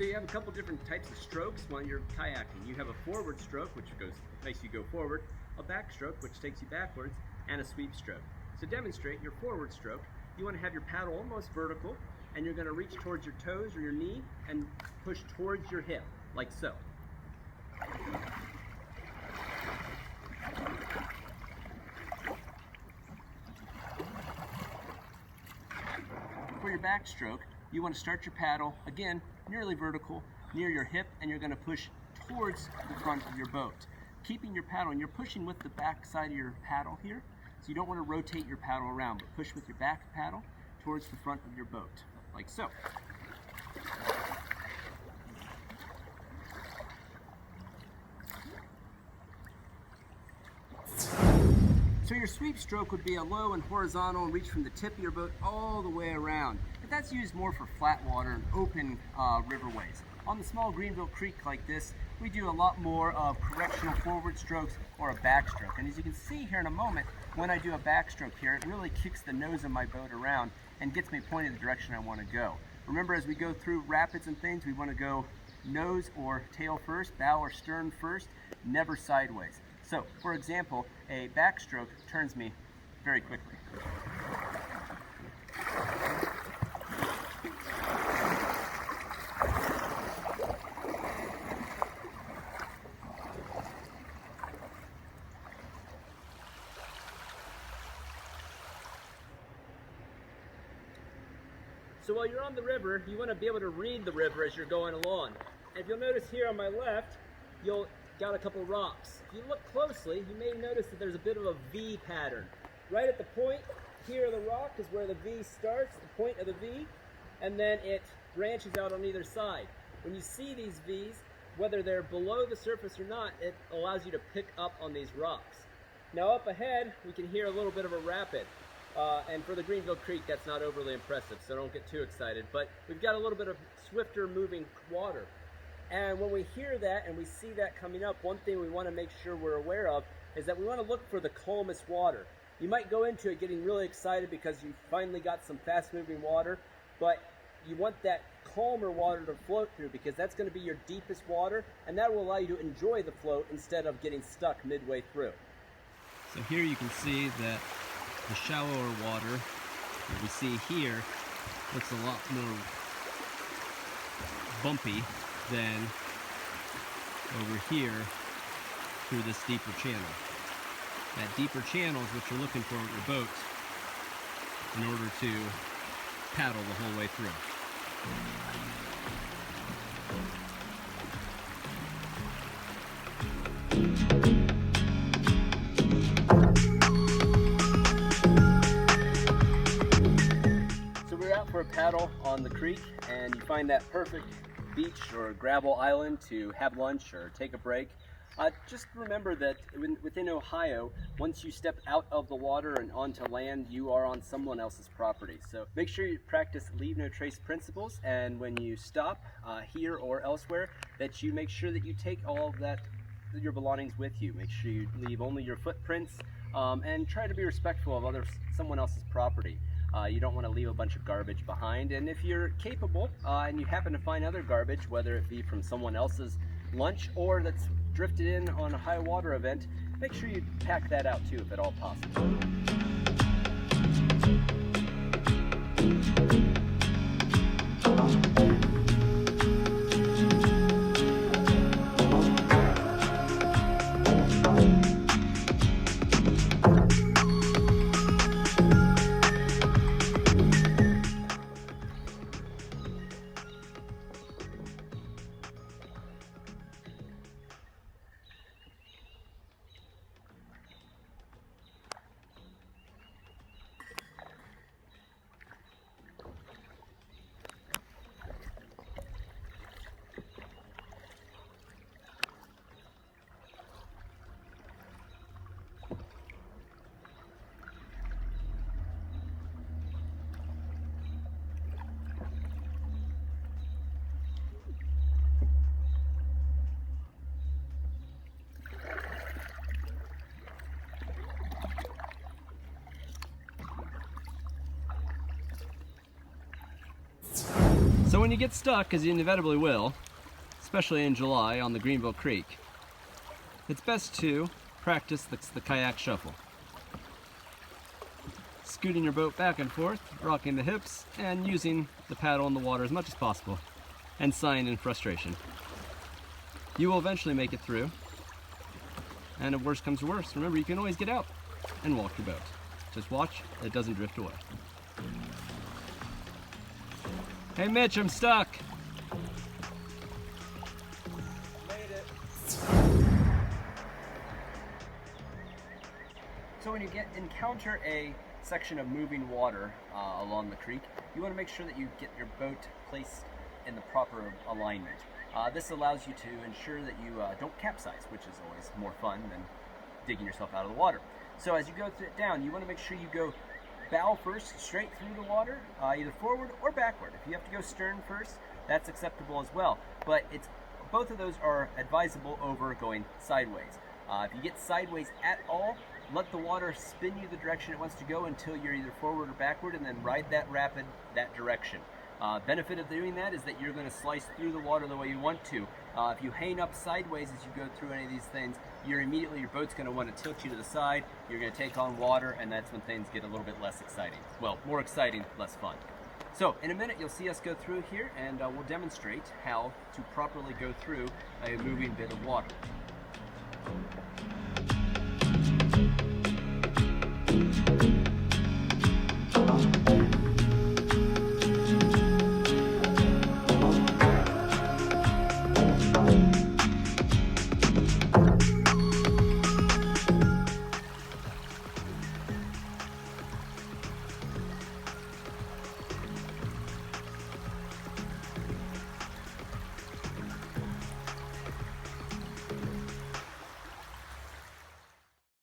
So you have a couple different types of strokes when you're kayaking. You have a forward stroke, which makes you go forward, a backstroke, which takes you backwards, and a sweep stroke. So demonstrate your forward stroke. You want to have your paddle almost vertical, and you're going to reach towards your toes or your knee and push towards your hip, like so. For your backstroke, you want to start your paddle, again, nearly vertical, near your hip, and you're going to push towards the front of your boat. Keeping your paddle, and you're pushing with the back side of your paddle here, so you don't want to rotate your paddle around, but push with your back paddle towards the front of your boat, like so. So your sweep stroke would be a low and horizontal and reach from the tip of your boat all the way around. But that's used more for flat water and open riverways. On the small Greenville Creek like this, we do a lot more of correctional forward strokes or a backstroke. And as you can see here in a moment, when I do a backstroke here, it really kicks the nose of my boat around and gets me pointed the direction I want to go. Remember, as we go through rapids and things, we want to go nose or tail first, bow or stern first, never sideways. So, for example, a backstroke turns me very quickly. So while you're on the river, you want to be able to read the river as you're going along. And if you'll notice here on my left, you'll got a couple rocks. If you look closely, you may notice that there's a bit of a V pattern. Right at the point here of the rock is where the V starts, the point of the V, and then it branches out on either side. When you see these V's, whether they're below the surface or not, it allows you to pick up on these rocks. Now up ahead, we can hear a little bit of a rapid. And for the Greenville Creek, that's not overly impressive, so don't get too excited. But we've got a little bit of swifter moving water. And when we hear that and we see that coming up, one thing we want to make sure we're aware of is that we want to look for the calmest water. You might go into it getting really excited because you finally got some fast-moving water, but you want that calmer water to float through because that's going to be your deepest water, and that will allow you to enjoy the float instead of getting stuck midway through. So here you can see that the shallower water that we see here looks a lot more bumpy than over here through this deeper channel. That deeper channel is what you're looking for with your boat in order to paddle the whole way through. So we're out for a paddle on the creek, and you find that perfect beach or gravel island to have lunch or take a break. Just remember that within Ohio, once you step out of the water and onto land, you are on someone else's property. So make sure you practice leave no trace principles, and when you stop here or elsewhere, that you make sure that you take all of your belongings with you. Make sure you leave only your footprints, and try to be respectful of someone else's property. You don't want to leave a bunch of garbage behind, and if you're capable and you happen to find other garbage, whether it be from someone else's lunch or that's drifted in on a high water event, make sure you pack that out too if at all possible. when you get stuck, as you inevitably will, especially in July on the Greenville Creek, it's best to practice the kayak shuffle. Scooting your boat back and forth, rocking the hips, and using the paddle in the water as much as possible, and sighing in frustration. You will eventually make it through, and if worse comes to worse, remember you can always get out and walk your boat. Just watch that it doesn't drift away. Hey Mitch, I'm stuck! Made it. So when you encounter a section of moving water along the creek, you want to make sure that you get your boat placed in the proper alignment. This allows you to ensure that you don't capsize, which is always more fun than digging yourself out of the water. So as you go down, you want to make sure you go bow first, straight through the water, either forward or backward. If you have to go stern first, that's acceptable as well. But both of those are advisable over going sideways. If you get sideways at all, let the water spin you the direction it wants to go until you're either forward or backward, and then ride that rapid that direction. Benefit of doing that is that you're going to slice through the water the way you want to. If you hang up sideways as you go through any of these things, your boat's going to want to tilt you to the side, you're going to take on water, and that's when things get a little bit less exciting. Well, more exciting, less fun. So in a minute you'll see us go through here, and we'll demonstrate how to properly go through a moving bit of water.